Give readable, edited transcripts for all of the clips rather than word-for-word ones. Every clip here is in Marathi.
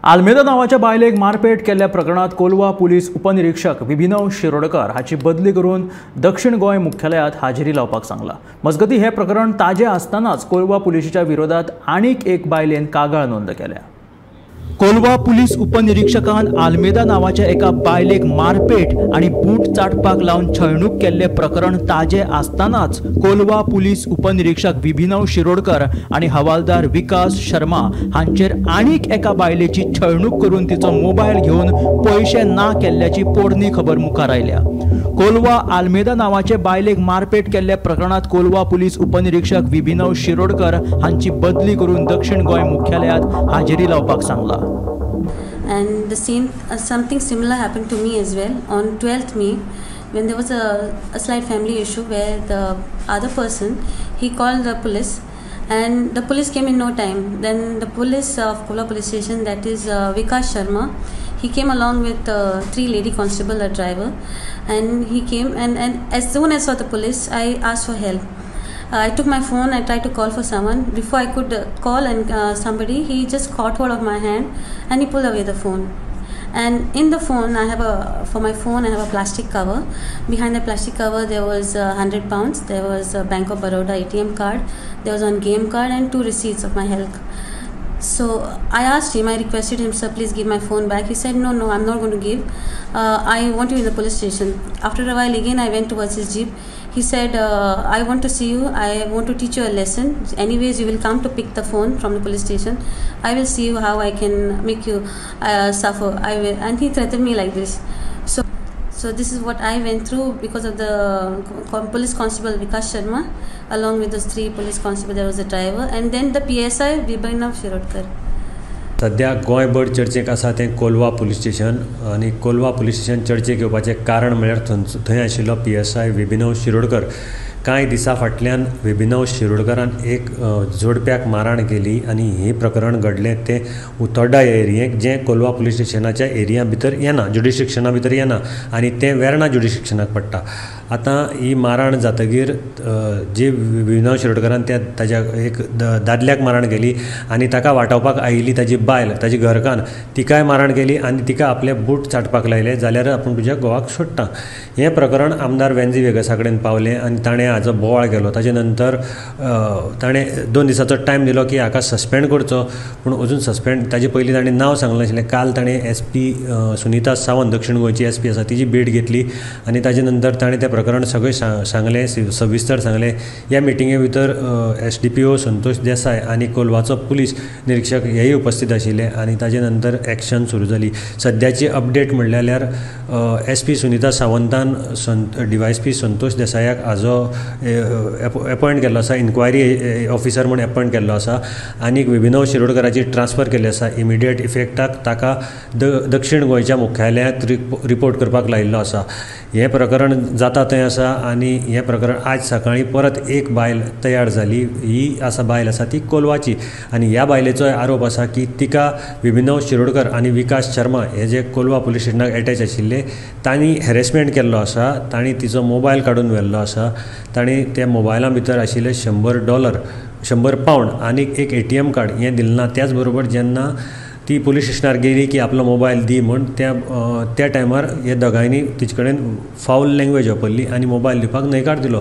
आल्मेदा नावाच्या बायलेक मारपेट केल्ल्या प्रकरणात कोलवा पुलीस उपनिरीक्षक विभिनव शिरोडकर हाची बदली करून दक्षिण गोंय मुख्यालयात हाजेरी लावपाक सांगला। मजगती हे प्रकरण ताजे आसतनाच कोलवा पुलिसाच्या विरोधात आनीक एक बायलेन कागाळ नोंद केल्या। कोलवा पुलीस उपनिरीक्षकान आल्मेदा नावाच्या एका बायलेक मारपेट आणि बूट चाटपाक लावन छळणूक केल्ले प्रकरण ताजे आसतनाच कोलवा पुलीस उपनिरीक्षक विभिनव शिरोडकर आणि हवालदार विकास शर्मा हांचेर आनीक एका बायलेची छळणूक करून तिचो मोबायल घेवन पैसे ना केल्ल्याची पोरणी खबर मुखार आयल्या। कोलवा आल्मेदा नावाचे बायलेक मारपेट केल्ल्या प्रकरणात कोलवा पुलीस उपनिरीक्षक विभिनव शिरोडकर हांची बदली करून दक्षिण गोंय मुख्यालयात हाजेरी लावपाक सांगला। And something similar happened to me as well on 12th May when there was a slight family issue where the other person, he called the police and the police came in no time. Then the police of Kola police station, that is Vikas Sharma, he came along with 3 lady constable, a driver, and he came and as soon as I saw the police, I asked for help. I took my phone, I tried to call for someone. Before I could call and somebody, he just caught hold of my hand and he pulled away the phone. And in the phone, for my phone, I have a plastic cover. Behind the plastic cover, there was £100. There was a Bank of Baroda ATM card. There was one game card and 2 receipts of my health. So I asked him, I requested him, sir, please give my phone back. He said, no, I'm not going to give. I want you in the police station. After a while, again, I went towards his jeep. He said, I want to see you. I want to teach you a lesson. Anyways, you will come to pick the phone from the police station. I will see you how I can make you suffer. I will. And he threatened me like this. So this is what I went through because of the police constable Vikas Sharma, along with those 3 police constables. There was a driver, and then the PSI Vibhinav Shirodkar. सध्या गोंयभर चर्चेक आसा तें कोलवा पुलीस स्टेशन आनी कोलवा पुलीस स्टेशन चर्चेक येवपाचें कारण म्हळ्यार थंय आशिल्लो PSI विभिनव शिरोडकर। कांय दिसा फाटल्यान विभिनव शिरोडकरान एक जोडप्याक मारहाण केली आनी हे प्रकरण घडलें तें उतोड्डा एरियेक, जें कोलवा पुलीस स्टेशनाच्या एरिया भितर येना, जुडिस्ट्रिक्शना भितर येना आनी तें वेर्णा जुडिस्ट्रिक्शनाक पडटा। आतां ही मारहाण जातकीर जी विभिनव शिरोडकरान ताज्या एक दादल्याक मारहाण केली आनी ताका वाटावपाक आयिल्ली ताजी बायल, ताजी घरकान्न, तिकाय मारहाण केली आनी तिका आपले बूट चाटपाक लायले, जाल्यार आपूण तुज्या घोवाक सोडटा। हें प्रकरण आमदार वेंजी वेगसा कडेन पावलें आनी ताणें हाजो बोवाळ केलो। ताजे नंतर ताणें 2 दिसाचो टायम दिलो की हाका सस्पेंड करचो, पूण अजून सस्पेंड ताजे पयलीं ताणें नांव सांगलें नाशिल्लें। काल ताणें SP सुनीता सावंत, दक्षिण गोंयची SP आसा, तिची भेट घेतली आनी ताजे नंतर ताणें तें प्रकरण सगळें सांगलें, सविस्तर सांगलें। ह्या मिटिंगे भितर SDPO संतोष देसाय आनी कोलवाचो पुलीस निरीक्षक हेय उपस्थित आशिल्ले आनी ताजे नंतर एक्शन सुरू जाली। सद्याची अपडेट म्हणल्यार SP सुनीता सावंतान DYSP संतोष देसायाक हाजो अपॉयंट केल्लो आसा, इन्क्वायरी ऑफिसर म्हूण अपॉयंट केल्लो आसा आनी विभिनव शिरोडकराची ट्रान्सफर केल्ली आसा। इमिडिएट इफेक्टाक ताका दक्षिण गोंयच्या मुख्यालयांत रिपोर्ट करपाक लायिल्लो आसा। हें प्रकरण जाता थंय आसा आनी हें प्रकरण आज सकाळीं परत एक बायल तयार जाली। ही बायल आसा ती कोलवाची आनी ह्या बायलेचो आरोप आसा की तिका विभिनव शिरोडकर आनी विकास शर्मा हे जे कोलवा पुलीस स्टेशनाक एटॅच आशिल्ले तांणी हॅरेसमेंट केल्लो आसा। तांणी तिचो मोबायल काडून व्हेल्लो आसा। तांणी त्या मोबायला भितर आशिल्ले $100, £100 आनी एक ATM कार्ड हें दिलें ना। त्याच बरोबर जेन्ना ती पुलीस स्टेशनार गेली की आपलो मोबायल दी म्हूण, त्या टायमार हे दोगांयनी तिचे कडेन फाऊल लँग्वेज वापरली आनी मोबायल दिवपाक न्हयकार दिलो।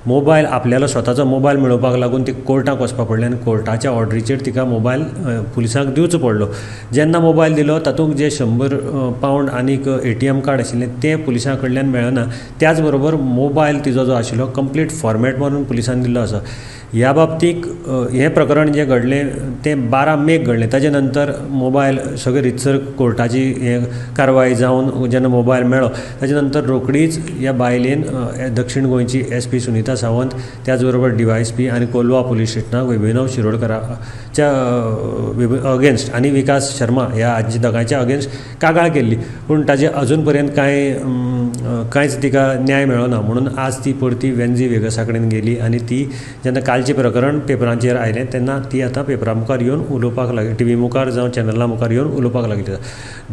मोबायल आपल्यालो स्वताचो मोबायल मेळोवपाक लागून ती कोर्टाक वचपाक पडलें आनी कोर्टाच्या ऑर्डरीचेर तिका मोबायल पुलिसांक दिवचो पडलो। जेन्ना मोबायल दिलो तातूंत जे £100 आनीक ATM कार्ड आशिल्लें तें पुलिसां कडल्यान मेळना। त्याच बरोबर मोबायल तिजो जो आशिल्लो कंप्लीट फॉर्मेट मारून पुलिसांनी दिल्लो आसा। ह्या बाबतीक हें प्रकरण जें घडलें तें 12 मेक घडलें। ताजे नंतर मोबायल सगळे रितसर कोर्टाची कारवाय जावन जेन्ना मोबायल मेळ्ळो ताजे नंतर रोखडीच ह्या बायलेन दक्षिण गोंयची SP सुनीता सावंत, त्याच बरोबर DYSP आनी कोलवा पुलीस स्टेशनाक विभिनव शिरोडकराच्या अगेन्स्ट आनी विकास शर्मा ह्या हांची दोगांयच्या अगेन्स्ट कागाळ केल्ली, पूण ताजे अजून पर्यंत कांयच तिका न्याय मेळना। म्हणून आज ती परती वेंजी वेगसा कडेन गेली आनी ती जेन्ना कालचें प्रकरण पेपरांचेर आयलें तेन्ना ती आतां पेपरा मुखार येवन उलोवपाक लागली, TV मुखार जावं चॅनला मुखार येवन उलोवपाक लागली।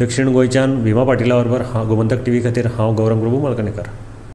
दक्षिण गोंयच्यान भीमा पाटिला बरोबर गोमंतक TV खातीर हांव गौरव प्रभू मलकणेकर।